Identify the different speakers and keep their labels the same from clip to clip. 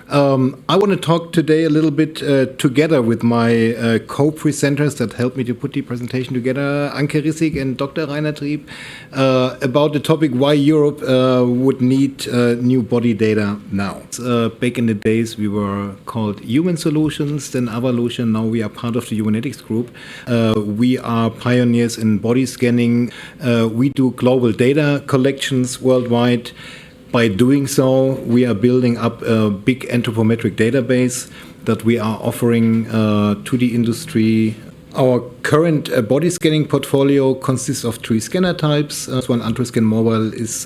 Speaker 1: I want to talk today a little bit together with my co-presenters that helped me to put the presentation together, Anke Rissig and Dr. Rainer Trieb, about the topic why Europe would need new body data now. Back in the days, we were called Human Solutions, then Evolution. Now we are part of the Humanetics Group. We are pioneers in body scanning. We do global data collections worldwide. By doing so, we are building up a big anthropometric database that we are offering to the industry. Our current body scanning portfolio consists of 3 scanner types. One, Ultrascan Mobile, is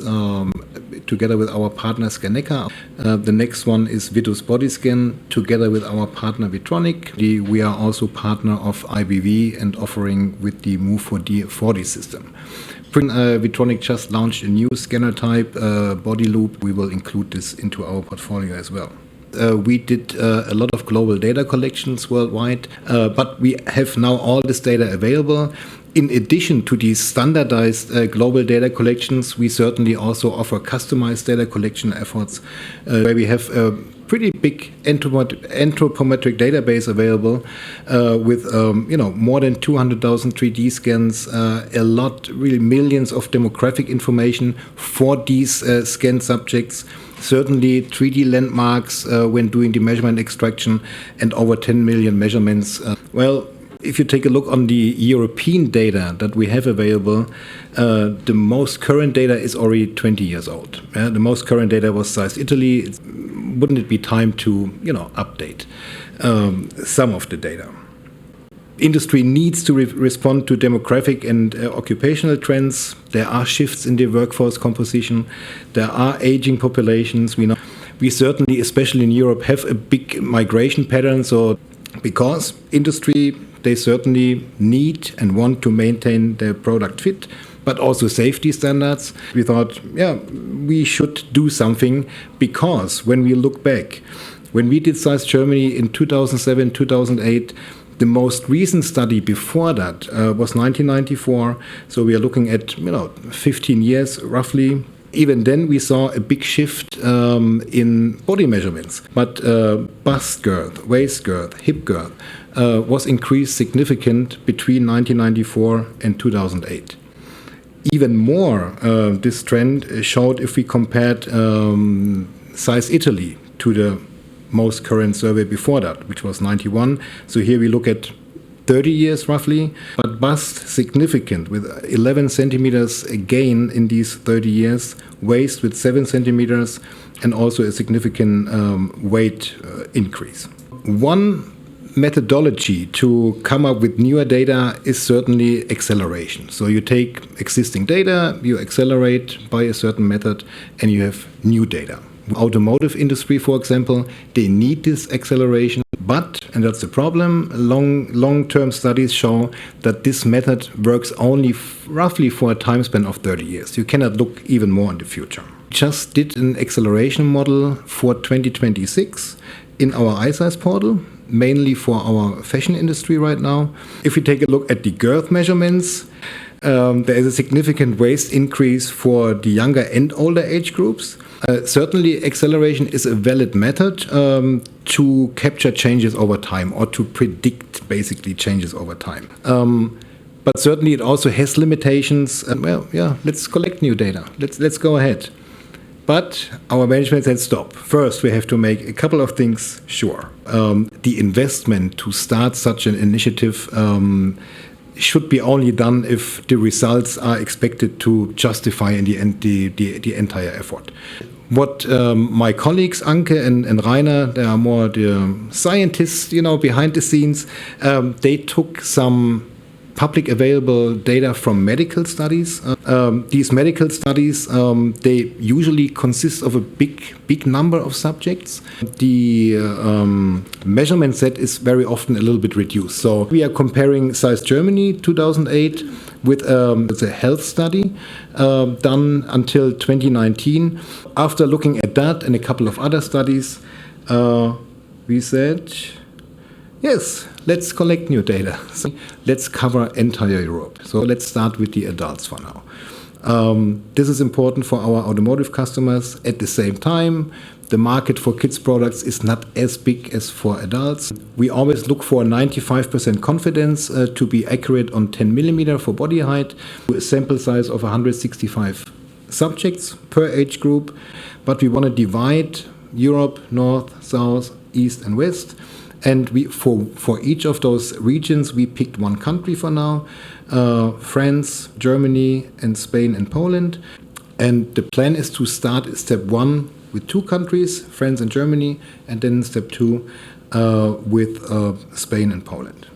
Speaker 1: together with our partner Scanneca. The next one is Vitus Body Scan, together with our partner Vitronic. We are also partner of IBV and offering with the Move4D 4D system. Vitronic just launched a new scanner type, Body Loop. We will include this into our portfolio as well. We did a lot of global data collections worldwide, but we have now all this data available. In addition to these standardized global data collections, we certainly also offer customized data collection efforts where we have a pretty big anthropometric database available with more than 200,000 3D scans, a lot, really millions of demographic information for these scanned subjects. Certainly 3D landmarks when doing the measurement extraction, and over 10 million measurements. If you take a look on the European data that we have available, the most current data is already 20 years old. The most current data was sized Italy. Wouldn't it be time to, update some of the data? Industry needs to respond to demographic and occupational trends. There are shifts in the workforce composition. There are aging populations. We certainly, especially in Europe, have a big migration pattern. So, because industry, they certainly need and want to maintain their product fit, but also safety standards. We thought, we should do something, because when we look back, when we did Size Germany in 2007, 2008, the most recent study before that was 1994. So we are looking at 15 years roughly. Even then, we saw a big shift in body measurements. But bust girth, waist girth, hip girth was increased significant between 1994 and 2008. Even more, this trend showed if we compared Size Italy to the most current survey before that, which was 91. So here we look at 30 years roughly, but bust significant with 11 centimeters gain in these 30 years, waist with 7 centimeters, and also a significant weight increase. One methodology to come up with newer data is certainly acceleration. So you take existing data, you accelerate by a certain method, and you have new data. Automotive industry, for example, they need this acceleration, but, and that's the problem, long-term studies show that this method works only roughly for a time span of 30 years. You cannot look even more in the future. We just did an acceleration model for 2026 in our iSize portal, mainly for our fashion industry right now. If we take a look at the girth measurements, there is a significant waist increase for the younger and older age groups. Certainly, acceleration is a valid method to capture changes over time, or to predict basically changes over time. But certainly, it also has limitations. Let's collect new data. Let's go ahead. But our management said stop. First, we have to make a couple of things sure. The investment to start such an initiative should be only done if the results are expected to justify in the end the entire effort. What my colleagues Anke and Rainer, they are more the scientists, behind the scenes. They took some public available data from medical studies. These medical studies, they usually consist of a big number of subjects. The measurement set is very often a little bit reduced. So we are comparing Size Germany 2008 with a health study done until 2019. After looking at that and a couple of other studies, we said, yes, let's collect new data. So let's cover entire Europe. So let's start with the adults for now. This is important for our automotive customers. At the same time, the market for kids products is not as big as for adults. We always look for 95% confidence to be accurate on 10 millimeter for body height, a sample size of 165 subjects per age group, but we want to divide Europe, North, South, East and West. And for each of those regions, we picked one country for now, France, Germany, and Spain and Poland. And the plan is to start step 1 with 2 countries, France and Germany, and then step 2 with Spain and Poland.